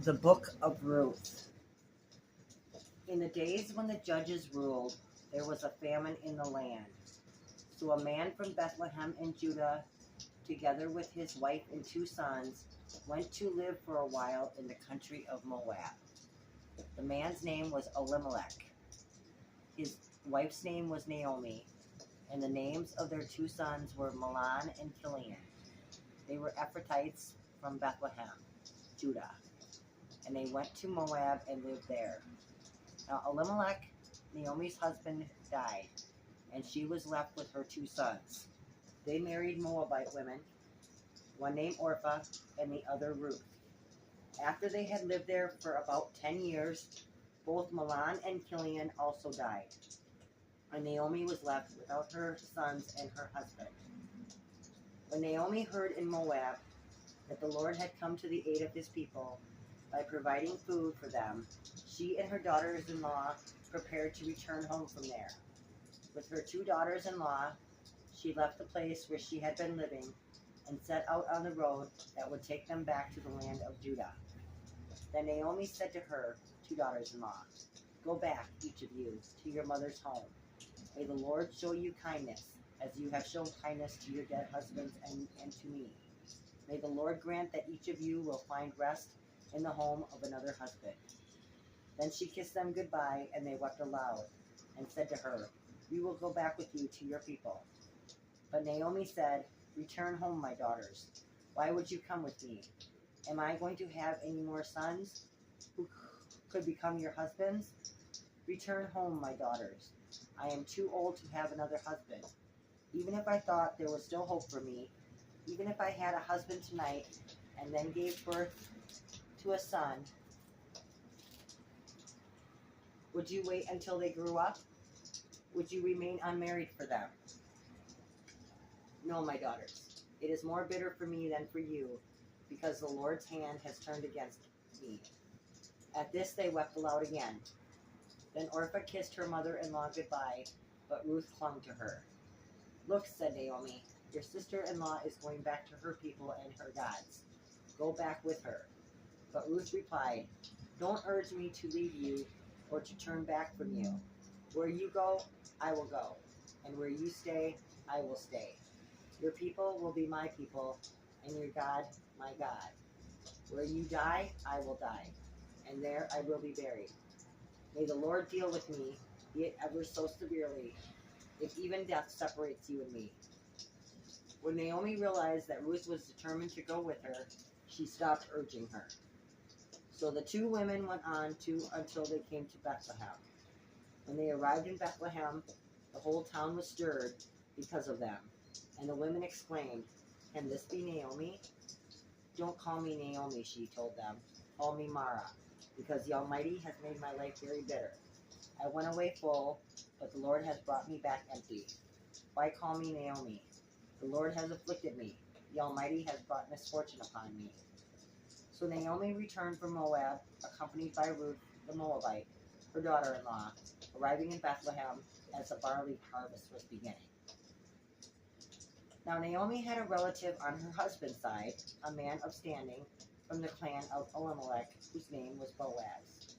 The Book of Ruth. In the days when the judges ruled, there was a famine in the land. So a man from Bethlehem in Judah, together with his wife and 2 sons, went to live for a while in the country of Moab. The man's name was Elimelech. His wife's name was Naomi, and the names of their 2 sons were Mahlon and Chilion. They were Ephrathites from Bethlehem, Judah, and they went to Moab and lived there. Now Elimelech, Naomi's husband, died, and she was left with her 2 sons. They married Moabite women, one named Orpah and the other Ruth. After they had lived there for about 10 years, both Mahlon and Chilion also died, and Naomi was left without her sons and her husband. When Naomi heard in Moab that the Lord had come to the aid of his people by providing food for them, she and her daughters-in-law prepared to return home from there. With her 2 daughters-in-law, she left the place where she had been living and set out on the road that would take them back to the land of Judah. Then Naomi said to her 2 daughters-in-law, "Go back, each of you, to your mother's home. May the Lord show you kindness, as you have shown kindness to your dead husbands and to me. May the Lord grant that each of you will find rest in the home of another husband." Then she kissed them goodbye, and they wept aloud, and said to her, "We will go back with you to your people." But Naomi said, "Return home, my daughters. Why would you come with me? Am I going to have any more sons who could become your husbands? Return home, my daughters. I am too old to have another husband. Even if I thought there was still hope for me, even if I had a husband tonight and then gave birth to a son, would you wait until they grew up? Would you remain unmarried for them? No, my daughters. It is more bitter for me than for you, because the Lord's hand has turned against me." At this they wept aloud again. Then Orpah kissed her mother-in-law goodbye, but Ruth clung to her. "Look," said Naomi, "your sister-in-law is going back to her people and her gods. Go back with her." But Ruth replied, "Don't urge me to leave you or to turn back from you. Where you go, I will go, and where you stay, I will stay. Your people will be my people, and your God, my God. Where you die, I will die, and there I will be buried. May the Lord deal with me, be it ever so severely, if even death separates you and me." When Naomi realized that Ruth was determined to go with her, she stopped urging her. So the 2 women went on until they came to Bethlehem. When they arrived in Bethlehem, the whole town was stirred because of them, and the women exclaimed, "Can this be Naomi?" "Don't call me Naomi," she told them. "Call me Mara, because the Almighty has made my life very bitter. I went away full, but the Lord has brought me back empty. Why call me Naomi? The Lord has afflicted me. The Almighty has brought misfortune upon me." So Naomi returned from Moab, accompanied by Ruth the Moabite, her daughter-in-law, arriving in Bethlehem as the barley harvest was beginning. Now Naomi had a relative on her husband's side, a man of standing from the clan of Elimelech, whose name was Boaz.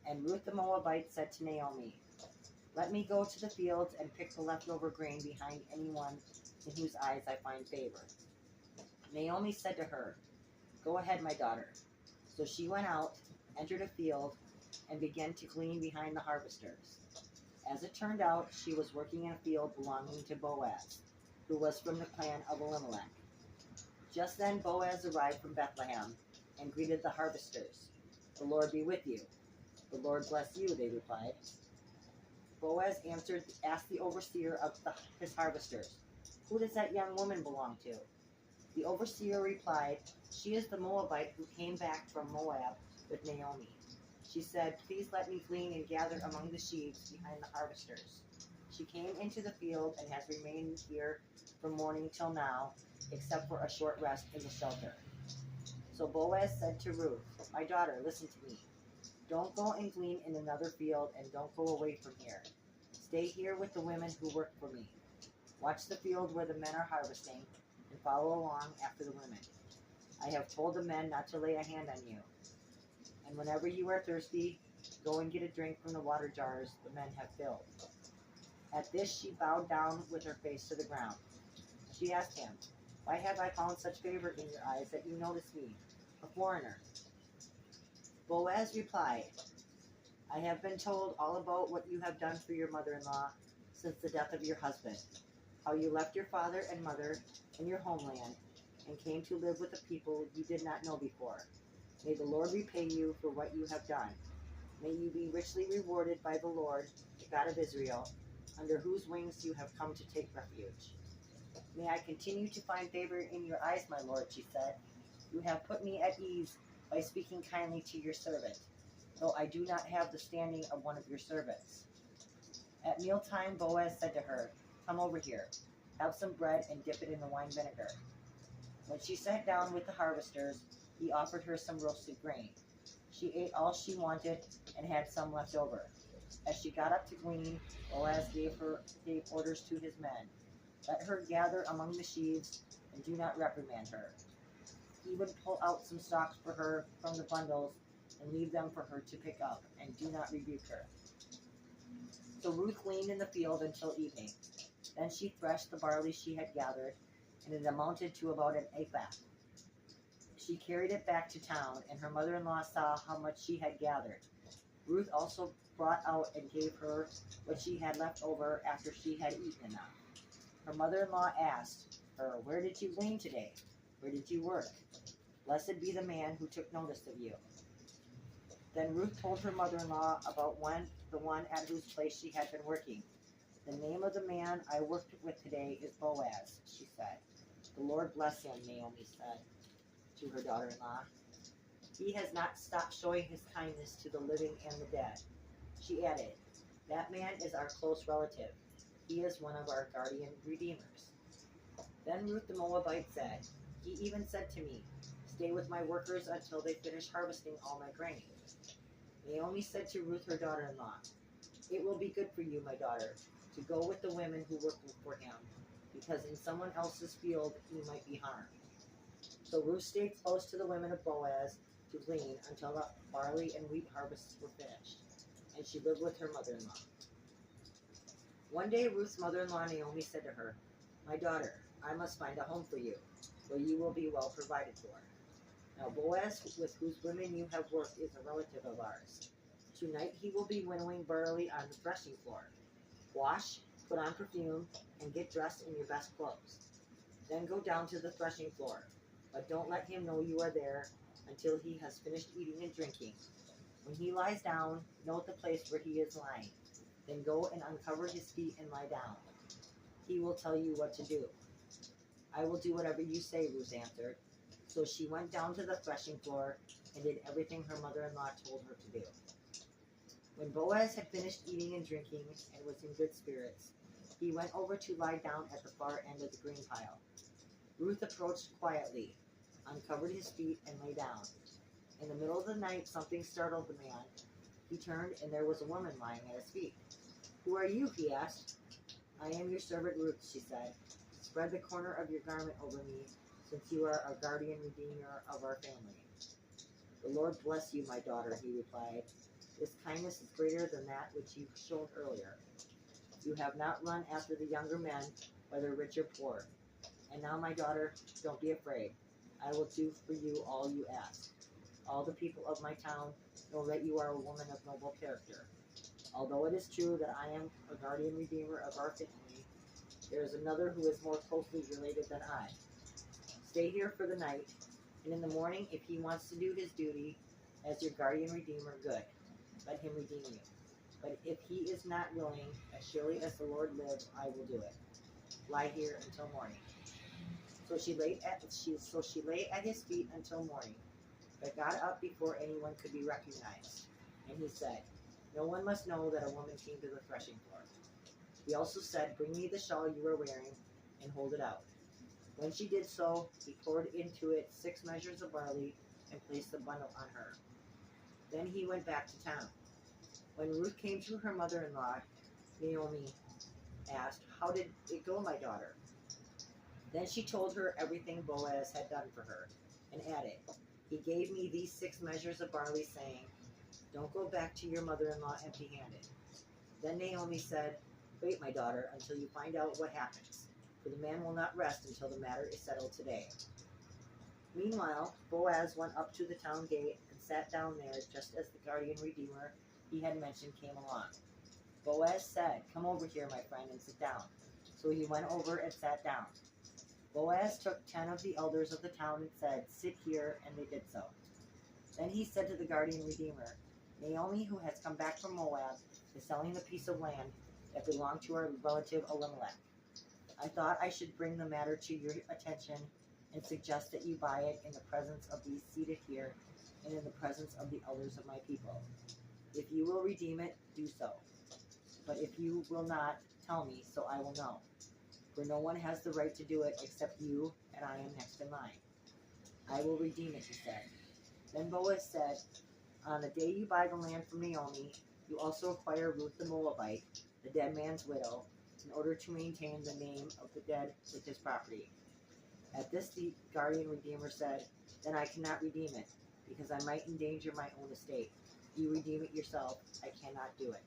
And Ruth the Moabite said to Naomi, "Let me go to the fields and pick the leftover grain behind anyone in whose eyes I find favor." Naomi said to her, "Go ahead, my daughter." So she went out, entered a field, and began to glean behind the harvesters. As it turned out, she was working in a field belonging to Boaz, who was from the clan of Elimelech. Just then Boaz arrived from Bethlehem and greeted the harvesters. "The Lord be with you." "The Lord bless you," they replied. Boaz asked the overseer of his harvesters, "Who does that young woman belong to?" The overseer replied, "She is the Moabite who came back from Moab with Naomi. She said, 'Please let me glean and gather among the sheaves behind the harvesters.' She came into the field and has remained here from morning till now, except for a short rest in the shelter." So Boaz said to Ruth, "My daughter, listen to me. Don't go and glean in another field, and don't go away from here. Stay here with the women who work for me. Watch the field where the men are harvesting, and follow along after the women. I have told the men not to lay a hand on you. And whenever you are thirsty, go and get a drink from the water jars the men have filled." At this she bowed down with her face to the ground. She asked him, "Why have I found such favor in your eyes that you notice me, a foreigner?" Boaz replied, "I have been told all about what you have done for your mother-in-law since the death of your husband, how you left your father and mother and your homeland and came to live with a people you did not know before. May the Lord repay you for what you have done. May you be richly rewarded by the Lord, the God of Israel, under whose wings you have come to take refuge." "May I continue to find favor in your eyes, my lord," she said. "You have put me at ease by speaking kindly to your servant, though I do not have the standing of one of your servants." At mealtime, Boaz said to her, "Come over here, have some bread and dip it in the wine vinegar." When she sat down with the harvesters, he offered her some roasted grain. She ate all she wanted and had some left over. As she got up to glean, Boaz gave orders to his men, "Let her gather among the sheaves and do not reprimand her. He would pull out some stalks for her from the bundles and leave them for her to pick up, and do not rebuke her." So Ruth gleaned in the field until evening. Then she threshed the barley she had gathered, and it amounted to about an ephah. She carried it back to town, and her mother-in-law saw how much she had gathered. Ruth also brought out and gave her what she had left over after she had eaten enough. Her mother-in-law asked her, "Where did you glean today? Where did you work? Blessed be the man who took notice of you." Then Ruth told her mother-in-law about the one at whose place she had been working. "The name of the man I worked with today is Boaz," she said. "The Lord bless him," Naomi said to her daughter-in-law. "He has not stopped showing his kindness to the living and the dead." She added, "That man is our close relative. He is one of our guardian redeemers." Then Ruth the Moabite said, "He even said to me, 'Stay with my workers until they finish harvesting all my grain.'" Naomi said to Ruth her daughter-in-law, "It will be good for you, my daughter, to go with the women who work for him, because in someone else's field you might be harmed." So Ruth stayed close to the women of Boaz to glean until the barley and wheat harvests were finished, and she lived with her mother-in-law. One day Ruth's mother-in-law Naomi said to her, "My daughter, I must find a home for you, where you will be well provided for. Now Boaz, with whose women you have worked, is a relative of ours. Tonight he will be winnowing barley on the threshing floor. Wash, put on perfume, and get dressed in your best clothes. Then go down to the threshing floor, but don't let him know you are there until he has finished eating and drinking. When he lies down, note the place where he is lying. Then go and uncover his feet and lie down. He will tell you what to do." "I will do whatever you say," Ruth answered. So she went down to the threshing floor and did everything her mother-in-law told her to do. When Boaz had finished eating and drinking and was in good spirits, he went over to lie down at the far end of the grain pile. Ruth approached quietly, uncovered his feet, and lay down. In the middle of the night, something startled the man. He turned, and there was a woman lying at his feet. "Who are you?" he asked. "I am your servant Ruth," she said. "Spread the corner of your garment over me, since you are a guardian redeemer of our family." "The Lord bless you, my daughter," he replied. "This kindness is greater than that which you showed earlier. You have not run after the younger men, whether rich or poor. And now, my daughter, don't be afraid. I will do for you all you ask. All the people of my town know that you are a woman of noble character. Although it is true that I am a guardian redeemer of our family, there is another who is more closely related than I. Stay here for the night, and in the morning, if he wants to do his duty as your guardian redeemer, good. Let him redeem you. But if he is not willing, as surely as the Lord lives, I will do it. Lie here until morning." So she lay at his feet until morning, but got up before anyone could be recognized. And he said, "No one must know that a woman came to the threshing floor." He also said, "Bring me the shawl you are wearing and hold it out." When she did so, he poured into it 6 measures of barley and placed the bundle on her. Then he went back to town. When Ruth came to her mother-in-law, Naomi asked, "How did it go, my daughter?" Then she told her everything Boaz had done for her, and added, He gave me these 6 measures of barley, saying, 'Don't go back to your mother-in-law empty-handed.' Then Naomi said, 'Wait, my daughter, until you find out what happens, for the man will not rest until the matter is settled today.' Meanwhile, Boaz went up to the town gate and sat down there just as the guardian redeemer he had mentioned came along. Boaz said, 'Come over here, my friend, and sit down.' So he went over and sat down. Boaz took 10 of the elders of the town and said, 'Sit here,' and they did so. Then he said to the guardian redeemer, 'Naomi, who has come back from Moab, is selling the piece of land that belonged to our relative Elimelech. I thought I should bring the matter to your attention and suggest that you buy it in the presence of these seated here and in the presence of the elders of my people. If you will redeem it, do so. But if you will not, tell me, so I will know. For no one has the right to do it except you, and I am next in line.' 'I will redeem it,' he said. Then Boaz said, 'On the day you buy the land from Naomi, you also acquire Ruth the Moabite, the dead man's widow, in order to maintain the name of the dead with his property.' At this the guardian redeemer said, 'Then I cannot redeem it, because I might endanger my own estate. You redeem it yourself. I cannot do it.'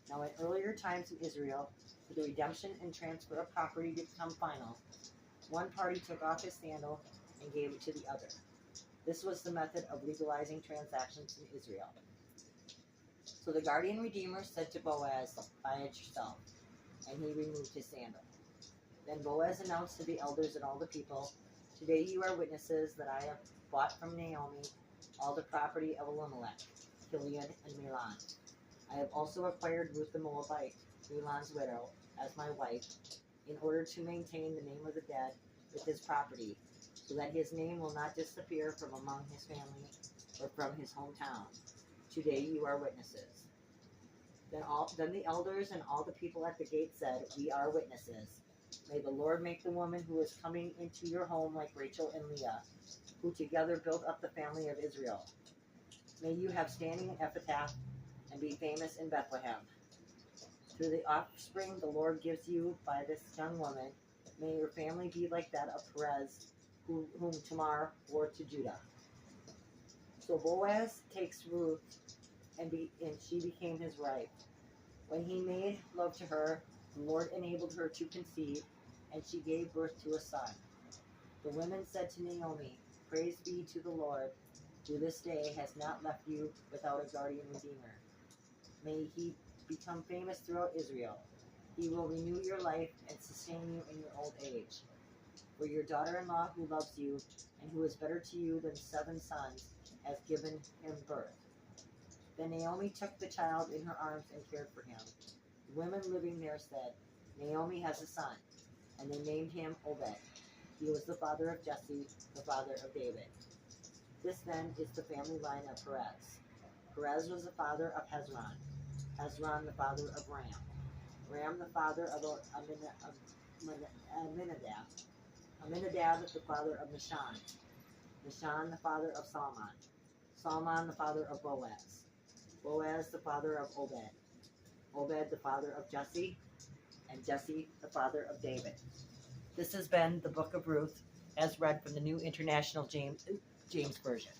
Now in earlier times in Israel, for the redemption and transfer of property to become final, one party took off his sandal and gave it to the other. This was the method of legalizing transactions in Israel. So the guardian redeemer said to Boaz, 'Buy it yourself.' And he removed his sandal. Then Boaz announced to the elders and all the people, 'Today you are witnesses that I have bought from Naomi all the property of Elimelech, Gilead, and Milan. I have also acquired Ruth the Moabite, Milan's widow, as my wife, in order to maintain the name of the dead with his property, so that his name will not disappear from among his family or from his hometown. Today you are witnesses.' Then the elders and all the people at the gate said, 'We are witnesses. May the Lord make the woman who is coming into your home like Rachel and Leah, who together built up the family of Israel. May you have standing in Ephrathah and be famous in Bethlehem. Through the offspring the Lord gives you by this young woman, may your family be like that of Perez, whom Tamar bore to Judah.' So Boaz takes Ruth, and she became his wife. When he made love to her, the Lord enabled her to conceive, and she gave birth to a son. The women said to Naomi, 'Praise be to the Lord, who this day has not left you without a guardian redeemer. May he become famous throughout Israel. He will renew your life and sustain you in your old age. For your daughter-in-law who loves you, and who is better to you than 7 sons, has given him birth.' Then Naomi took the child in her arms and cared for him. The women living there said, 'Naomi has a son,' and they named him Obed. He was the father of Jesse, the father of David. This then is the family line of Perez. Perez was the father of Hezron, Hezron the father of Ram, Ram the father of Aminadab, Aminadab the father of Nahshon, Nahshon the father of Salmon, Salmon the father of Boaz, Boaz the father of Obed, Obed the father of Jesse, and Jesse the father of David." This has been the Book of Ruth, as read from the New International James Version.